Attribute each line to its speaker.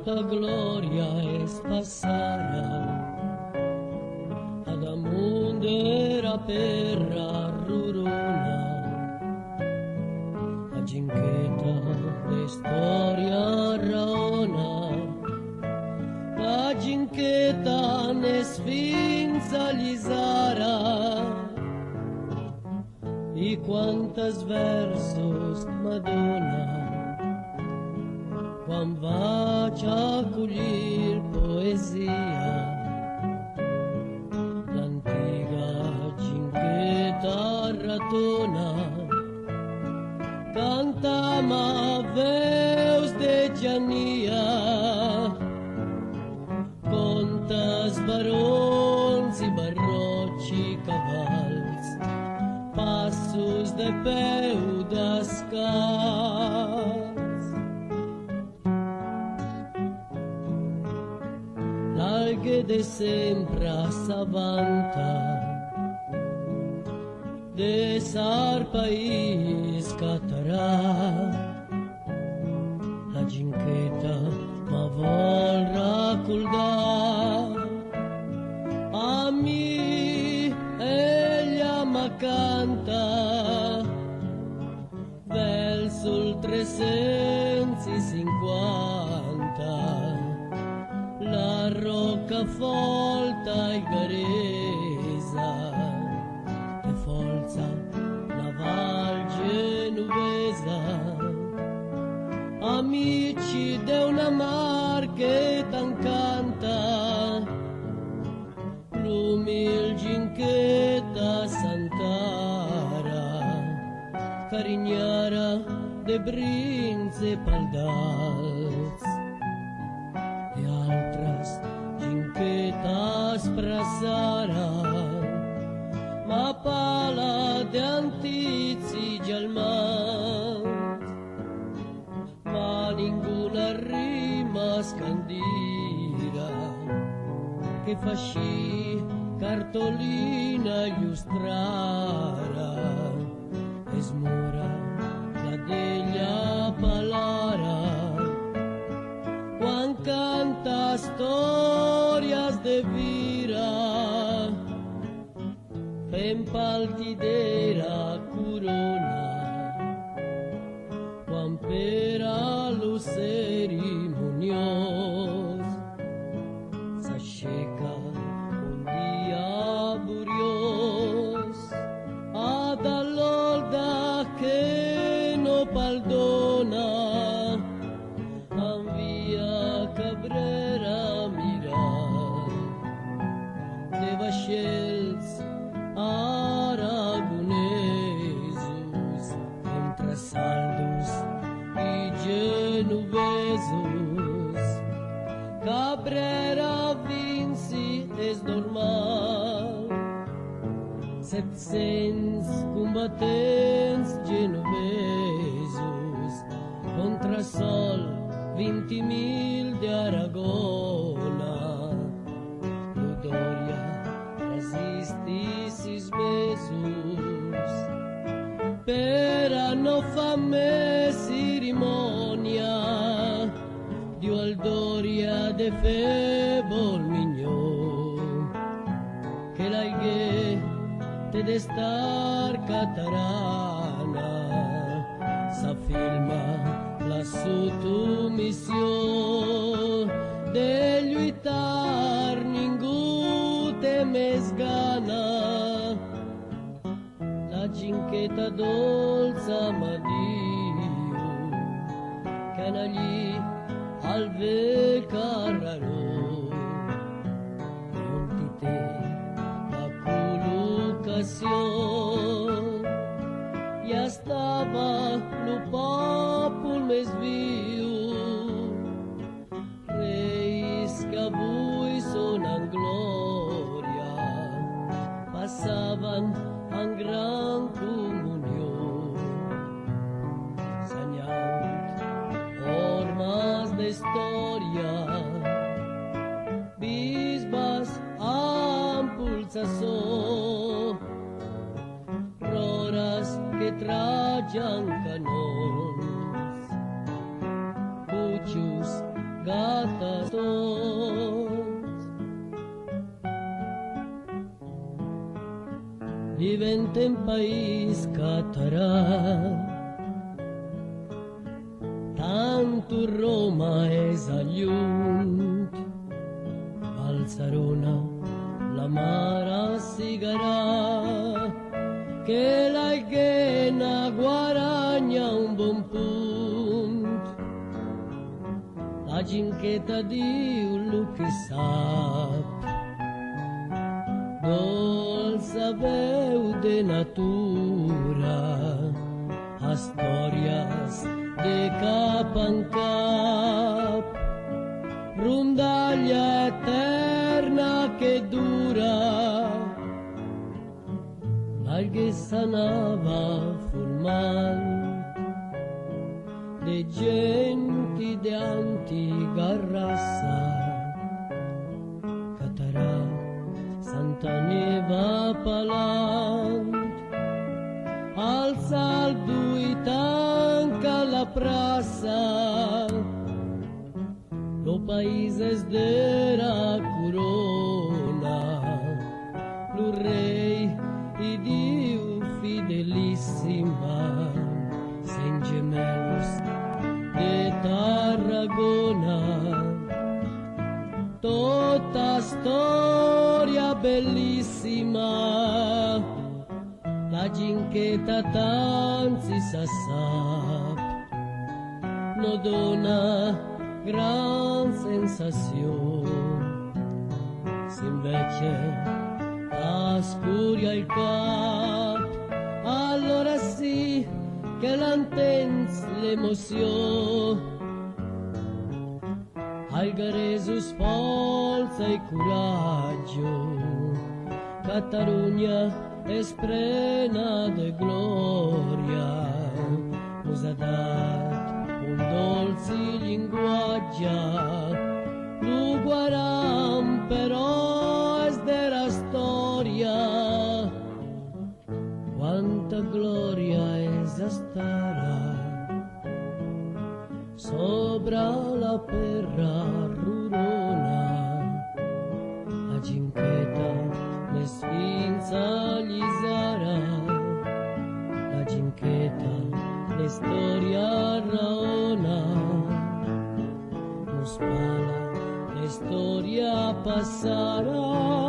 Speaker 1: tanta gloria es passara, ad amunt era perra ruruna, a gincheta de storia raona, la gincheta ne sfinza lisara, i quantas versos Madonna, quan vaig a collir poesia, l'antiga ginqueta ratona, cantama veus de Giania, contes barons i barrots i cavalls, passos de peu descalç. L'algue de sempre s'avanta, de sar país catarà, la ginqueta ma vol racordar a mi, ella ma canta versul 350, la roccafolta e garesa de forza naval genovesa, amici de una mar che t'encanta, l'umil ginqueta santara, carignara de brins e paldals, e altres ginquetas prassara, ma pala de antics i gelmans, ma ninguna rima scandira, che fasci cartolina illustrara, esmura la deglia palara, quan canta storias de vira, fem paltidera corona, quan per a lo cerimoniós s'aixeca un dia buriós, ad all'olda che no paldona, en via Cabrera mirar, de vaixells aragonesos, contra saldos i genovesos. Cabrera vinci és normal, 700 combatents genovesos, contra sol 20.000 d'Aragona. L'Odòria resisti 6 mesos, per a no fa més cerimònia, diu el Dòria de fer vol millor, que l'aigué té d'estar catarana, s'afirma la submissió, de lluitar ningú té més gana, la ginqueta dolça me diu que en allí al vell carreró on hi té la col·locació, i estava lo pòpul més viu, reis que avui són en glòria, passaven en gran comunió, senyant formes d'història, bisbes amb pulsació, rores que tragen canons, butxos, gata tots. Viventem país catarà, tanto Roma és a lluny, Balsarona la mare sigarà, que la hiena guaranya un bon punt. La ginqueta diu lo que sap, dolça veu de natura, històries de cap en cap, rondalla eterna que dura. L'aigua s'anava formant de genti d'antiga raça, Catarà, Santa Neva palant, al saldo i tanca la praça. Lo país és dera corona, lo rei i diu fidelissima, Saint Gemelos de Tarragona. Tota storia bellissima, la ginqueta tant si sa sap, no dona gran sensació, s'invece ascuria il cap, allora sì che l'entens l'emoció. Algaresus forza e coraggio, Catalunya és plena de glòria, us ha dat un dolce llenguatge, lo guaram però és dera història. Quanta glòria és estarà sobre la perra rurona, la ginqueta més fins allisarà, la ginqueta l'història raona, nos pala l'història passarà.